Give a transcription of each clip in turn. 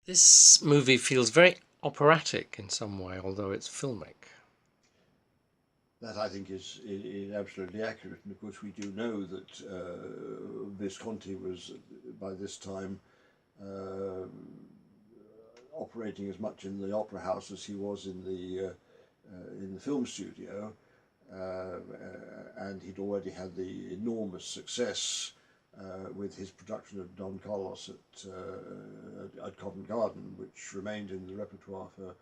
This movie feels very operatic in some way, although it's filmic. That I think is absolutely accurate, and of course we do know that Visconti was by this time uh, operating as much in the opera house as he was in the film studio, and he'd already had the enormous success with his production of Don Carlos at Covent Garden, which remained in the repertoire for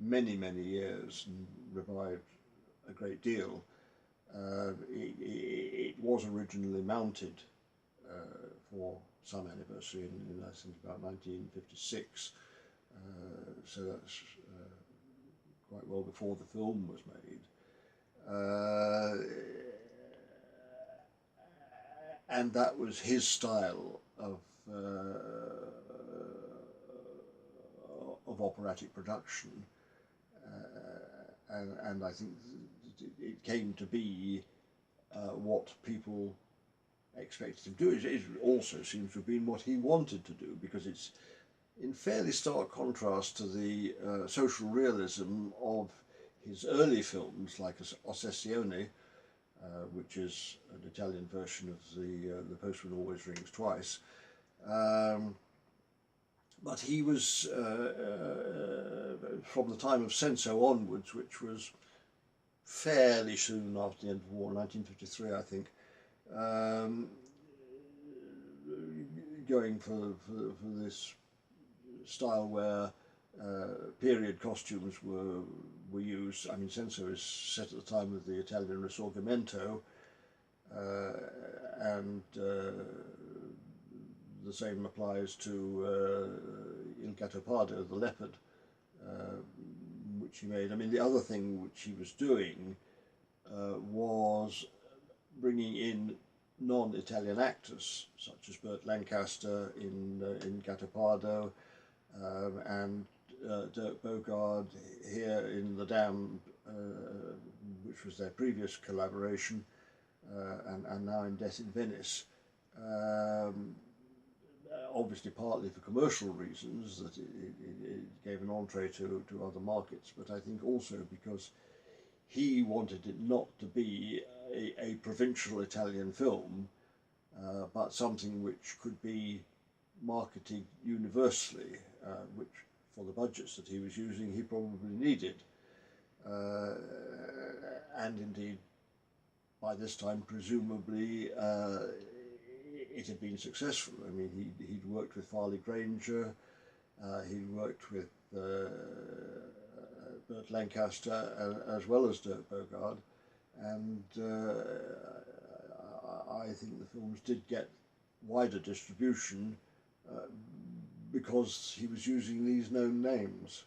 many, many years and revived a great deal. It was originally mounted for some anniversary in I think about 1956, so that's quite well before the film was made. And that was his style of operatic production, and I think it came to be what people expected him to do. It also seems to have been what he wanted to do, because it's in fairly stark contrast to the social realism of his early films like Ossessione, which is an Italian version of the Postman Always Rings Twice. But he was, from the time of Senso onwards, which was fairly soon after the end of the war, 1953, I think, um, going for this style where period costumes were used. I mean, Senso is set at the time of the Italian Risorgimento, and the same applies to Il Gattopardo, the leopard, uh, which he made. I mean, the other thing which he was doing was bringing in non-Italian actors, such as Burt Lancaster in Gattopardo, and Dirk Bogarde here in The Dam, which was their previous collaboration, and now in Death in Venice. Um, Obviously partly for commercial reasons, that it gave an entree to other markets, but I think also because he wanted it not to be a provincial Italian film, but something which could be marketed universally, which for the budgets that he was using he probably needed. Uh, and indeed, by this time, presumably, it had been successful. I mean, he'd worked with Farley Granger, he'd worked with Burt Lancaster, as well as Dirk Bogarde, and I think the films did get wider distribution uh, because he was using these known names.